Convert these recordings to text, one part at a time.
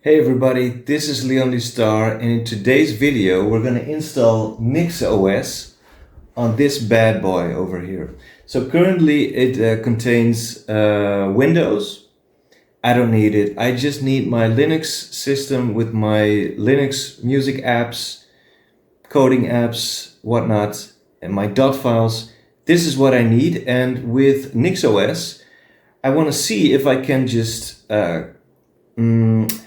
Hey everybody, this is Leon the Star, and in today's video we're going to install NixOS on this bad boy over here. So currently it contains Windows. I don't need it. I just need my Linux system with my Linux music apps, coding apps, whatnot, and my dot files. This is what I need, and with NixOS I want to see if I can just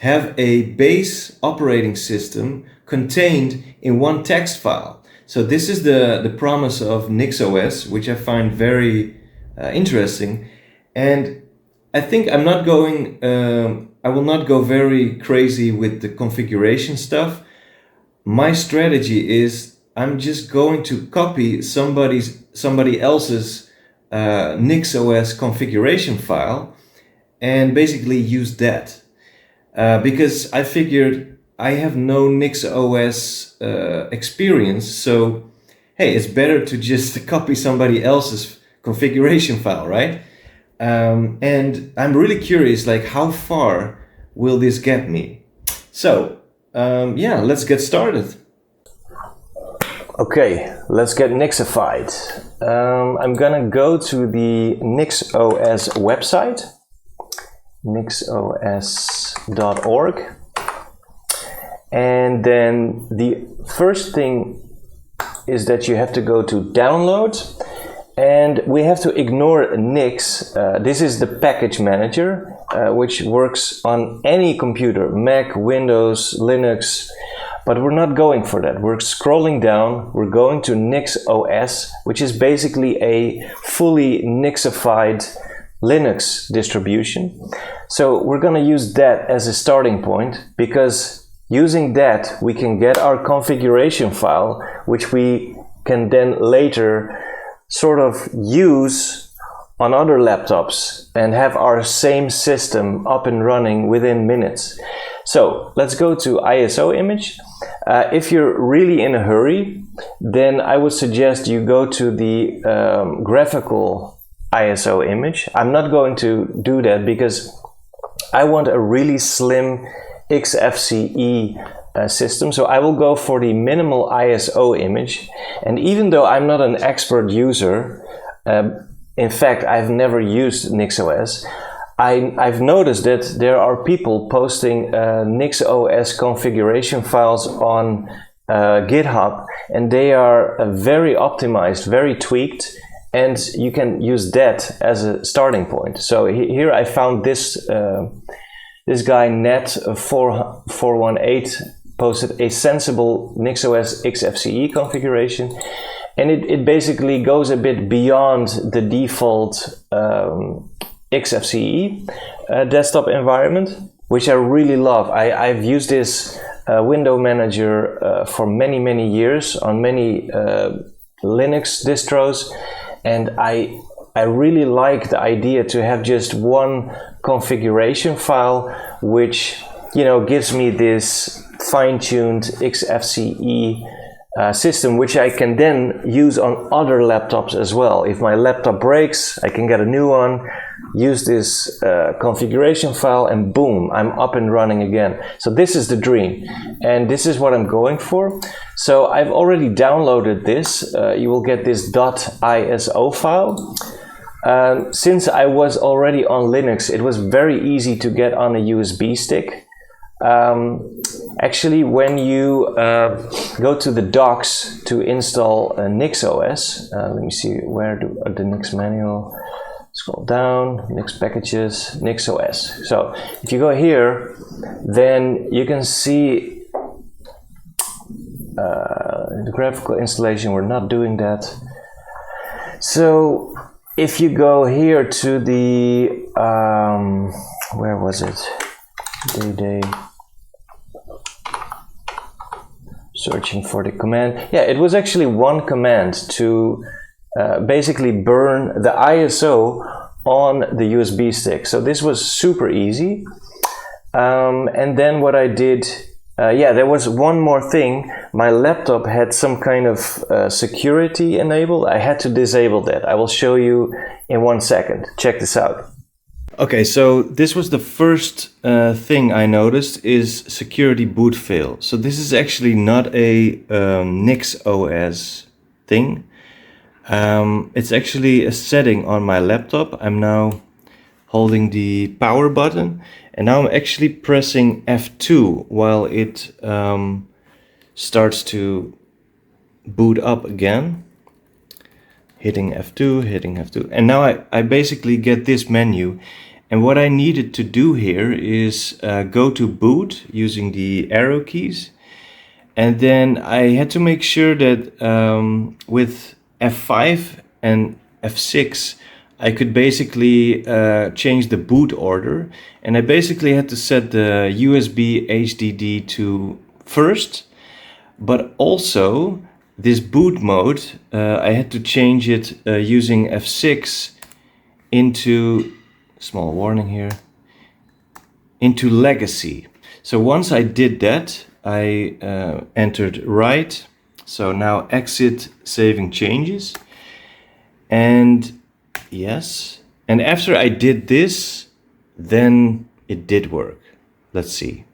have a base operating system contained in one text file. So this is the promise of NixOS, which I find very interesting. And I think I will not go very crazy with the configuration stuff. My strategy is I'm just going to copy somebody else's NixOS configuration file and basically use that. Because I figured I have no NixOS experience, so hey, it's better to just copy somebody else's configuration file, right? And I'm really curious, like, how far will this get me? So yeah, let's get started. Okay, let's get Nixified. I'm gonna go to the NixOS website, nixos.org, and then the first thing is that you have to go to download, and we have to ignore Nix. This is the package manager, which works on any computer, Mac, Windows, Linux, but we're not going for that. We're scrolling down, we're going to NixOS, which is basically a fully Nixified Linux distribution. So we're going to use that as a starting point, because using that we can get our configuration file, which we can then later sort of use on other laptops and have our same system up and running within minutes. So let's go to ISO image. If you're really in a hurry, then I would suggest you go to the graphical ISO image. I'm not going to do that because I want a really slim XFCE system, so I will go for the minimal ISO image. And even though I'm not an expert user, in fact I've never used NixOS, I've noticed that there are people posting NixOS configuration files on GitHub, and they are very optimized, very tweaked, and you can use that as a starting point. So here I found this this guy Net418 posted a sensible NixOS XFCE configuration, and it basically goes a bit beyond the default XFCE desktop environment, which I really love. I've used this window manager for many years on many Linux distros, and I really like the idea to have just one configuration file, which, you know, gives me this fine-tuned XFCE system, which I can then use on other laptops as well. If my laptop breaks, I can get a new one, use this configuration file, and boom, I'm up and running again. So this is the dream, and this is what I'm going for. So I've already downloaded this. You will get this .iso file. Since I was already on Linux, it was very easy to get on a USB stick. Actually, when you go to the docs to install NixOS, let me see, where do the Nix manual, scroll down, Nix packages, NixOS. So if you go here, then you can see the graphical installation. We're not doing that. So if you go here to the where was it? Day searching for the command. Yeah, it was actually one command to basically burn the ISO on the USB stick. So this was super easy. And then what I did, yeah, there was one more thing. My laptop had some kind of security enabled. I had to disable that. I will show you in 1 second. Check this out. Okay, so this was the first thing I noticed is security boot fail. So this is actually not a NixOS thing. It's actually a setting on my laptop. I'm now holding the power button, and now I'm actually pressing F2 while it starts to boot up again. Hitting F2, hitting F2. And now I basically get this menu. And what I needed to do here is go to boot using the arrow keys. And then I had to make sure that with F5 and F6, I could basically change the boot order. And I basically had to set the USB HDD to first, but also this boot mode, I had to change it using F6 into, small warning here, into legacy. So once I did that, I entered write. So now exit saving changes. And yes. And after I did this, then it did work. Let's see.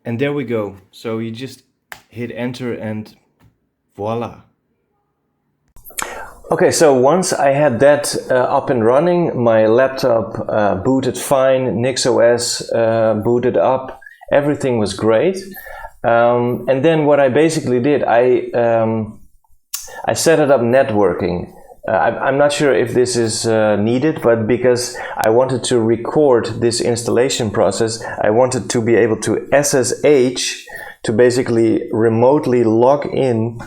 And there we go. So you just hit enter and voila. Okay, so once I had that up and running, my laptop booted fine, NixOS booted up, everything was great. And then what I basically did, I set it up networking. I'm not sure if this is needed, but because I wanted to record this installation process, I wanted to be able to SSH to basically remotely log in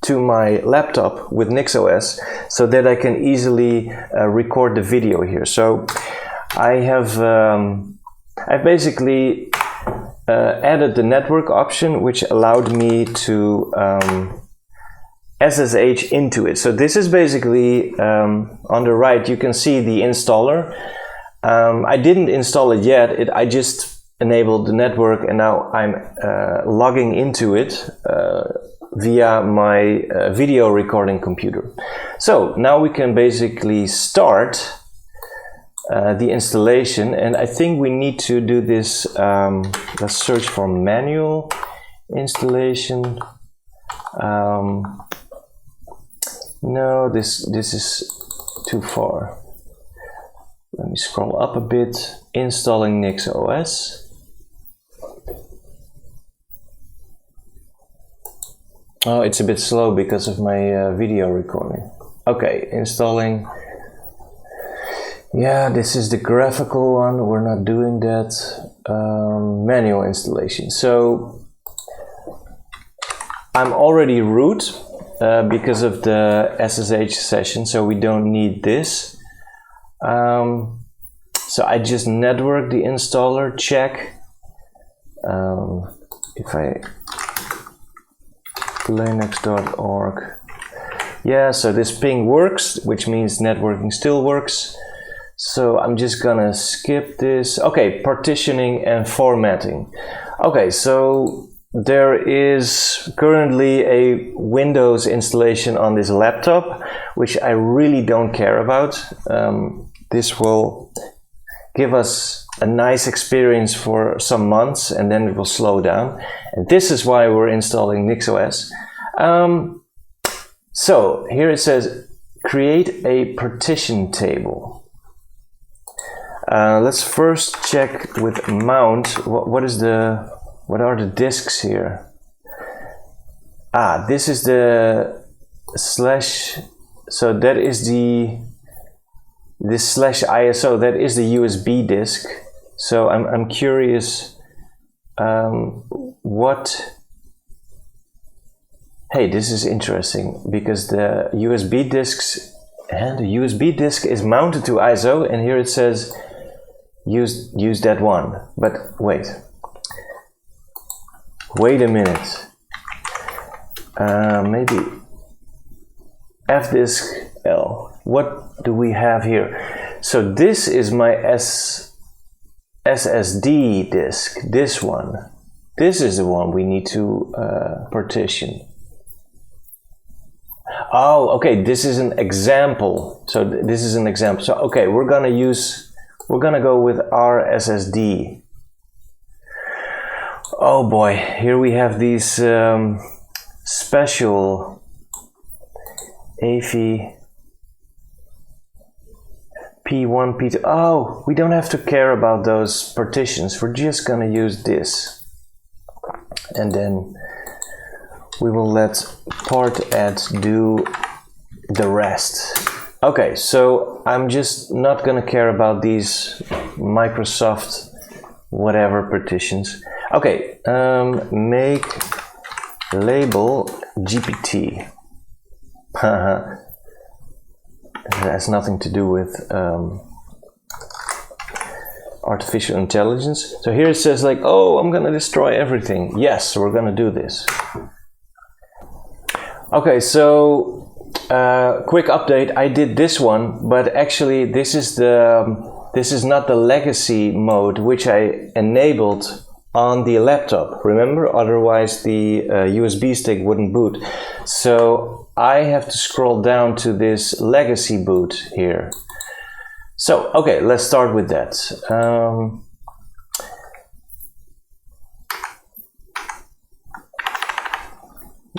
to my laptop with NixOS so that I can easily record the video here. So I have I've basically added the network option, which allowed me to SSH into it. So this is basically on the right, you can see the installer. I didn't install it yet. I just enabled the network, and now I'm logging into it via my video recording computer. So now we can basically start the installation, and I think we need to do this. Let's search for manual installation. No, this is too far. Let me scroll up a bit. Installing NixOS. Oh, it's a bit slow because of my video recording. Okay, installing. Yeah, this is the graphical one. We're not doing that. Manual installation. So I'm already root because of the SSH session, so we don't need this. So I just network the installer, check. If I linux.org. Yeah, so this ping works, which means networking still works. So I'm just gonna skip this. Okay, partitioning and formatting. Okay, so there is currently a Windows installation on this laptop, which I really don't care about. This will give us a nice experience for some months, and then it will slow down. And this is why we're installing NixOS. So here it says, create a partition table. Let's first check with mount. What are the disks here? This is the slash. So that is this slash ISO. That is the USB disk. So I'm curious. What? Hey, this is interesting because the USB disks and the USB disk is mounted to ISO, and here it says use that one. But wait a minute. Maybe fdisk L. What do we have here? So this is my SSD disk. This one. This is the one we need to partition. Oh, okay, this is an example. So this is an example. So okay, we're gonna go with RSSD. Oh boy, here we have these special AV P1, P2. Oh, we don't have to care about those partitions. We're just gonna use this. And then we will let part.add do the rest. Okay, so I'm just not gonna care about these Microsoft whatever partitions. Okay, make label GPT. It has nothing to do with artificial intelligence. So here it says like, oh, I'm gonna destroy everything. Yes, we're gonna do this. Okay, so quick update. I did this one, but actually this is not the legacy mode which I enabled on the laptop. Remember, otherwise the USB stick wouldn't boot. So I have to scroll down to this legacy boot here. So okay, let's start with that.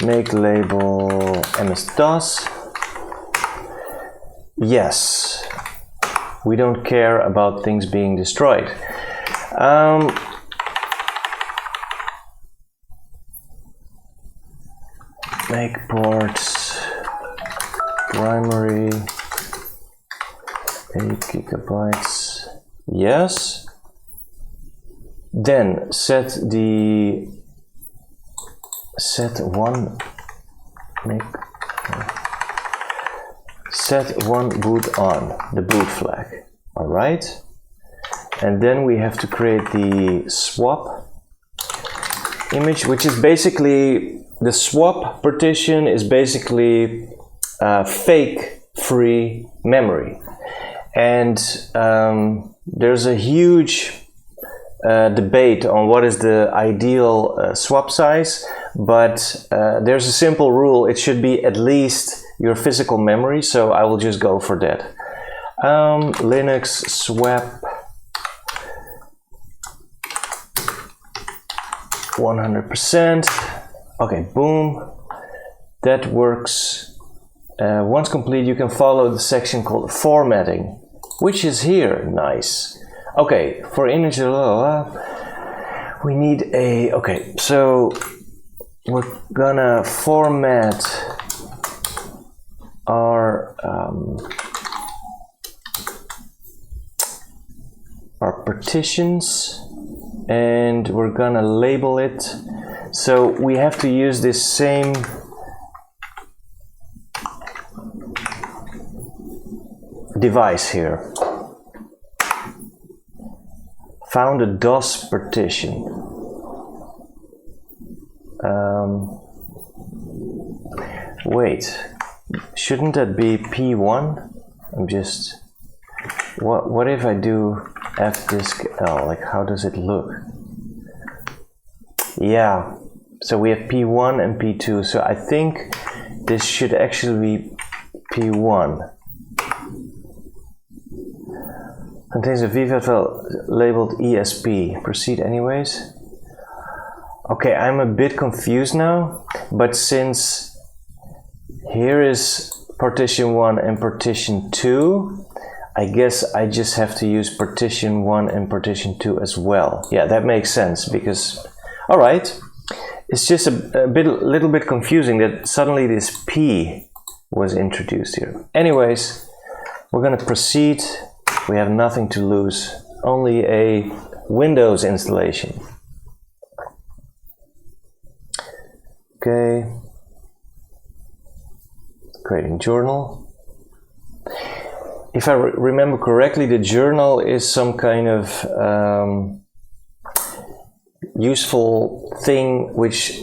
Make label MS-DOS. Yes, we don't care about things being destroyed. Make ports primary 8 gigabytes. Yes. Then set one boot on the boot flag. All right. And then we have to create the swap image, which is basically the swap partition is basically fake free memory. And there's a huge debate on what is the ideal swap size, but there's a simple rule. It should be at least your physical memory, so I will just go for that. Linux swap 100%. Okay, boom. That works. Once complete, you can follow the section called formatting, which is here. Nice. Okay, for image, we need a, okay, so we're gonna format our partitions, and we're gonna label it. So we have to use this same device here. Found a DOS partition. Wait, shouldn't that be P1? I'm just, what if I do fdisk L? Like, how does it look? Yeah, so we have P1 and P2, so I think this should actually be P1. Contains a VVAT file labeled ESP. Proceed anyways. Okay, I'm a bit confused now, but since here is partition 1 and partition 2, I guess I just have to use partition 1 and partition 2 as well. Yeah, that makes sense because, all right, it's just a little bit confusing that suddenly this P was introduced here. Anyways, we're gonna proceed. We have nothing to lose, only a Windows installation. Okay, creating journal. If I remember correctly, the journal is some kind of useful thing which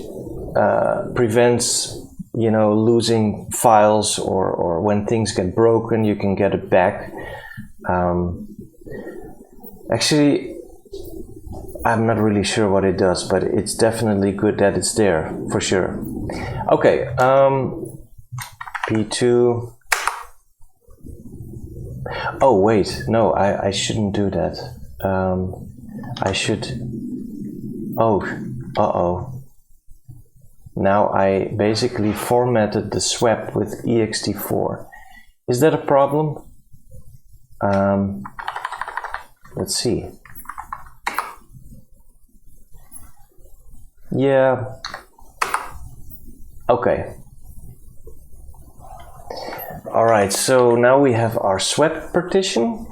prevents, you know, losing files, or when things get broken, you can get it back. Actually, I'm not really sure what it does, but it's definitely good that it's there, for sure. Okay, P2. Oh wait, no, I shouldn't do that. I should. Oh, uh-oh. Now I basically formatted the swap with ext4. Is that a problem? Let's see. Yeah. Okay. All right, so now we have our swap partition.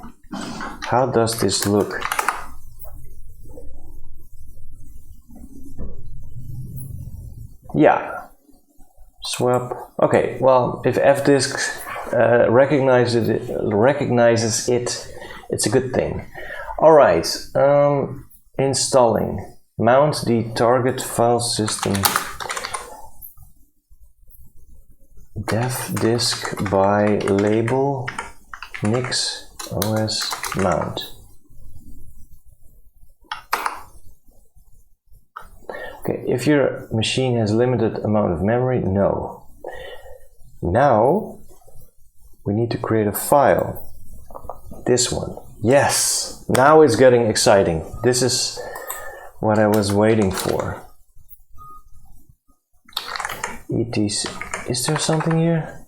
How does this look? Yeah. Swap. Okay, well, if fdisk recognizes it, it's a good thing. All right, installing. Mount the target file system dev disk by label NixOS mount. Okay, if your machine has limited amount of memory, no. Now we need to create a file. This one. Yes, now it's getting exciting. This is what I was waiting for. etc. Is there something here?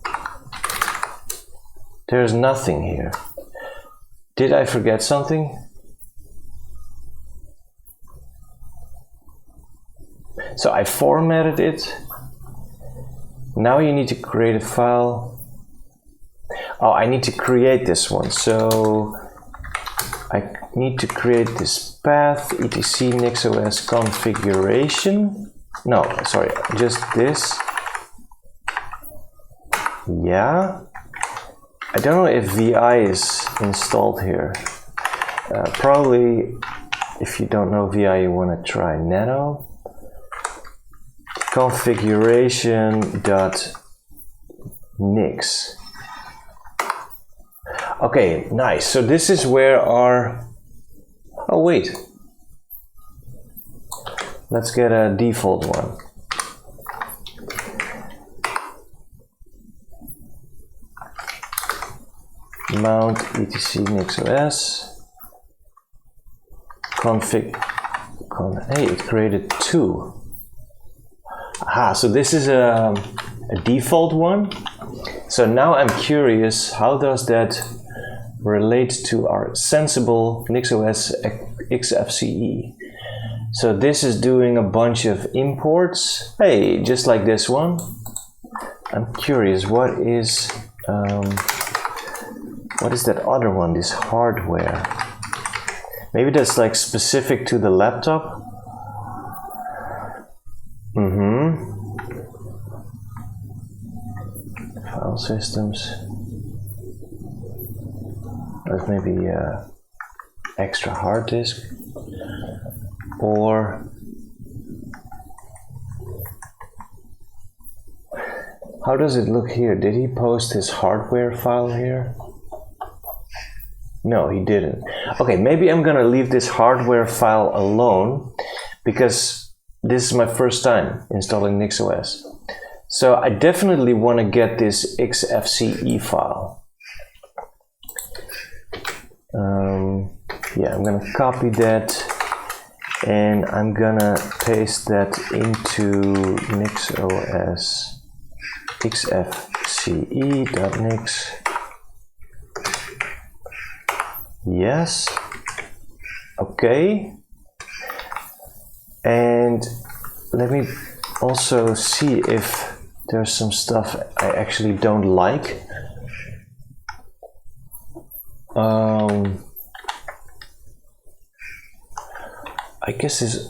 There's nothing here. Did I forget something? So I formatted it. Now you need to create a file. Oh, I need to create this one. So I need to create this path, etc NixOS configuration. No, sorry, just this. Yeah. I don't know if VI is installed here. Probably, if you don't know VI, you want to try nano. configuration.nix. Okay, nice. So this is where our... Oh, wait. Let's get a default one. Mount etc NixOS config. Hey, it created two. Aha, so this is a default one. So now I'm curious, how does that relate to our sensible NixOS XFCE? So this is doing a bunch of imports. Hey, just like this one. I'm curious, what is that other one, this hardware? Maybe that's like specific to the laptop? File systems. That's maybe extra hard disk. Or how does it look here? Did he post his hardware file here? No, he didn't. Okay, maybe I'm gonna leave this hardware file alone because this is my first time installing NixOS. So I definitely want to get this XFCE file. Yeah, I'm gonna copy that and I'm gonna paste that into NixOS xfce.nix. Yes. Okay. And let me also see if there's some stuff I actually don't like. I guess this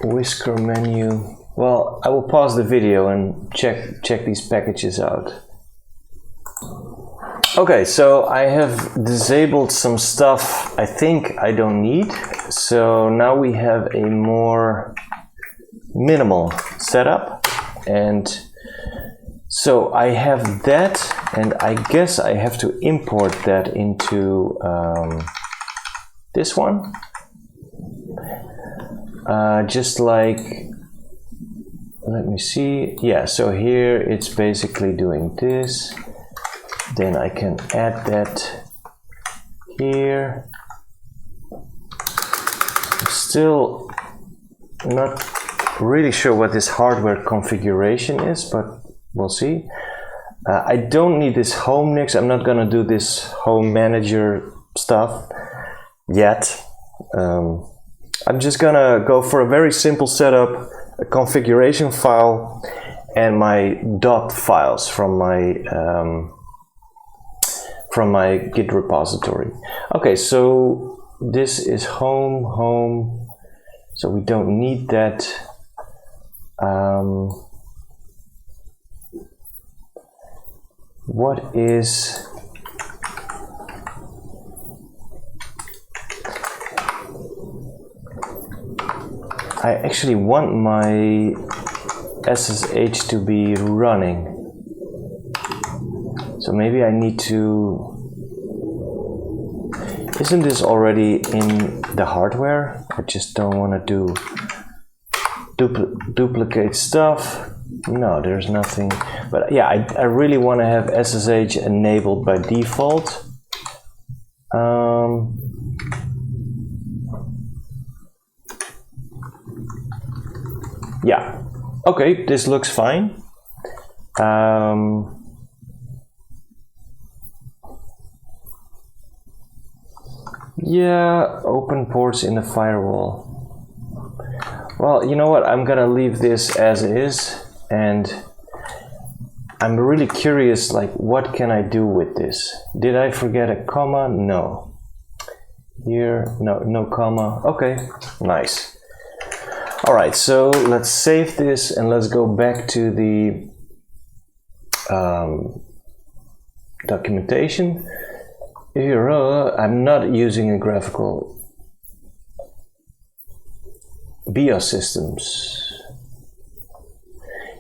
whisker menu. Well, I will pause the video and check these packages out. Okay, so I have disabled some stuff I think I don't need. So now we have a more minimal setup. And so I have that, and I guess I have to import that into this one. Just like let me see. Yeah, so here it's basically doing this. Then I can add that here. I'm still not really sure what this hardware configuration is, but we'll see. I don't need this home Nix. I'm not gonna do this home manager stuff yet. I'm just gonna go for a very simple setup, a configuration file, and my dot files from my Git repository. Okay, so this is home, so we don't need that. What is I actually want my SSH to be running, so maybe I need to. Isn't this already in the hardware? I just don't want to do duplicate stuff. No, there's nothing. But yeah, I really want to have SSH enabled by default. Yeah, okay, this looks fine. Yeah, open ports in the firewall. Well, you know what? I'm gonna leave this as is, and I'm really curious, like, what can I do with this? Did I forget a comma? No. Here, no comma. Okay, nice. All right, so let's save this and let's go back to the documentation. Here, I'm not using a graphical BIOS systems.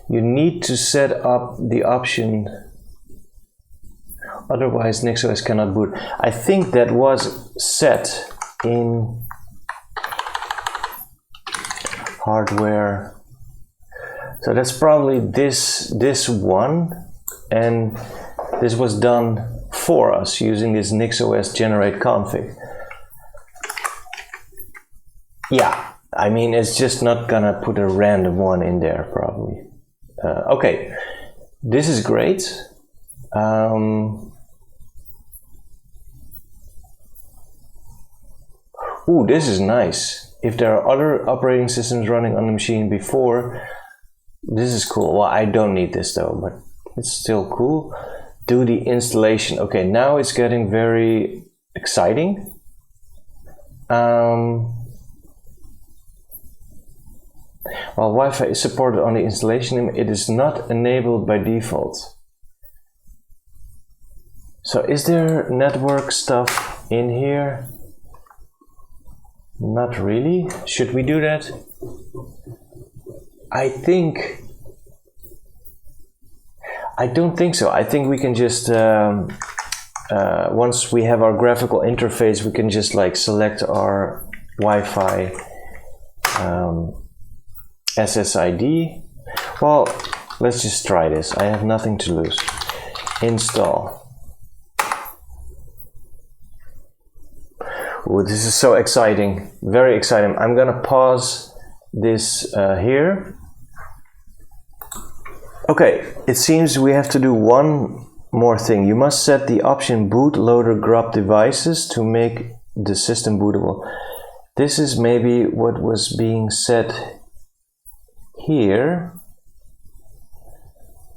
You need to set up the option, otherwise NixOS cannot boot. I think that was set in hardware. So that's probably this one, and this was done for us using this NixOS generate config. Yeah, I mean, it's just not gonna put a random one in there probably. Okay, this is great. Ooh, this is nice. If there are other operating systems running on the machine before, this is cool. Well, I don't need this though, but it's still cool. Do the installation. Okay, now it's getting very exciting. While Wi-Fi is supported on the installation, it is not enabled by default. So is there network stuff in here? Not really. Should we do that? I don't think so. I think we can just once we have our graphical interface, we can just like select our Wi-Fi SSID. Well, let's just try this. I have nothing to lose. Install. Ooh, this is so exciting, very exciting. I'm gonna pause this here. Okay, it seems we have to do one more thing. You must set the option bootloader grub devices to make the system bootable. This is maybe what was being said here.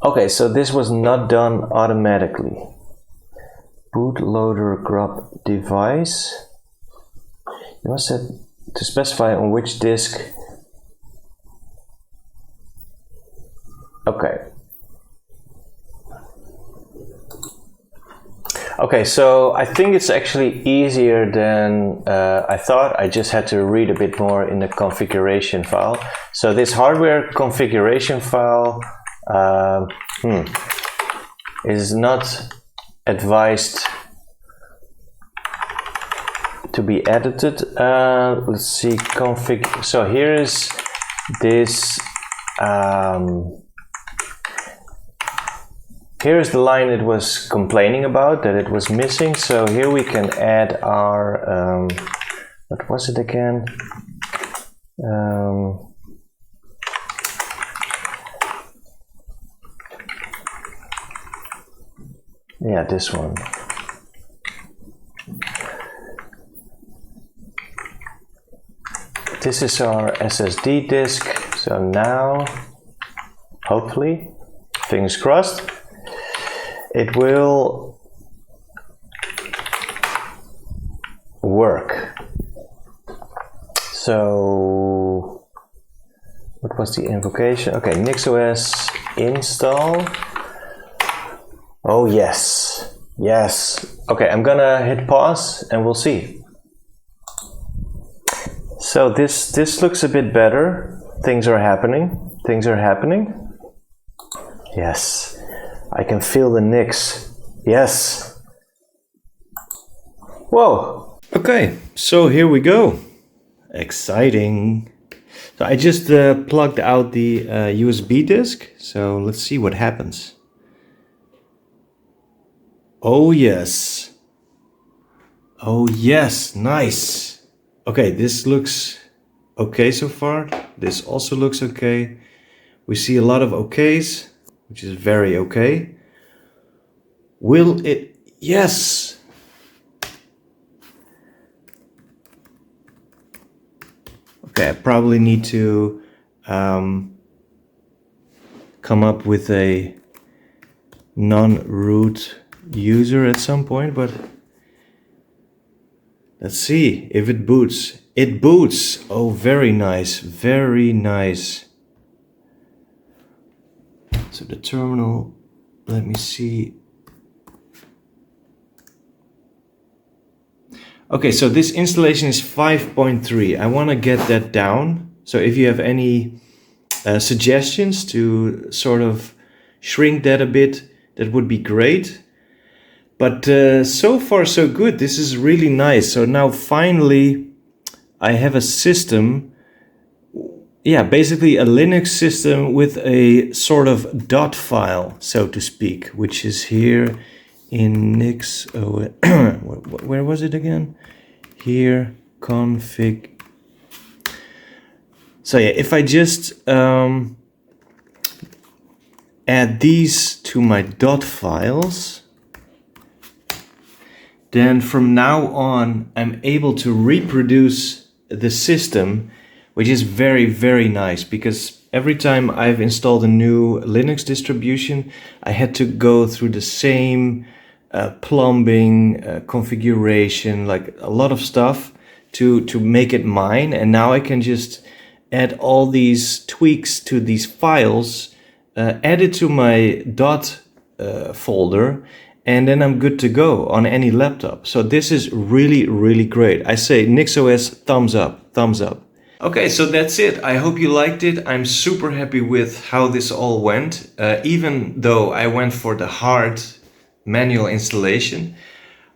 Okay, so this was not done automatically. Bootloader grub device. You must set to specify on which disk. Okay. Okay, so I think it's actually easier than I thought. I just had to read a bit more in the configuration file. So this hardware configuration file is not advised to be edited. Let's see, config. So here is this Here's the line it was complaining about, that it was missing. So here we can add our, what was it again? Yeah, this one. This is our SSD disk. So now, hopefully, fingers crossed, it will work. So, what was the invocation? Okay, NixOS install. Oh yes, yes. Okay, I'm gonna hit pause and we'll see. So this looks a bit better. Things are happening. Things are happening. Yes, I can feel the Nix. Yes. Whoa. Okay, so here we go. Exciting. So I just plugged out the USB disk. So let's see what happens. Oh yes. Oh yes, nice. Okay, this looks okay so far. This also looks okay. We see a lot of okays, which is very okay. Will it? Yes. Okay, I probably need to come up with a non-root user at some point, but let's see if it boots. It boots. Oh, very nice, very nice. So the terminal, let me see. Okay, so this installation is 5.3. I want to get that down. So if you have any suggestions to sort of shrink that a bit, that would be great. But so far so good. This is really nice. So now finally I have a system, yeah, basically a Linux system with a sort of dot file, so to speak, which is here in NixOS. Where was it again? Here, config. So yeah, if I just add these to my dot files, then from now on I'm able to reproduce the system, which is very, very nice, because every time I've installed a new Linux distribution, I had to go through the same plumbing, configuration, like a lot of stuff to make it mine. And now I can just add all these tweaks to these files, add it to my dot folder, and then I'm good to go on any laptop. So this is really, really great. I say NixOS, thumbs up, thumbs up. Okay, so that's it. I hope you liked it. I'm super happy with how this all went, even though I went for the hard manual installation.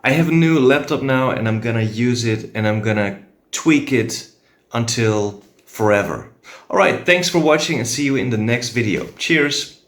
I have a new laptop now and I'm gonna use it and I'm gonna tweak it until forever. All right, thanks for watching and see you in the next video. Cheers.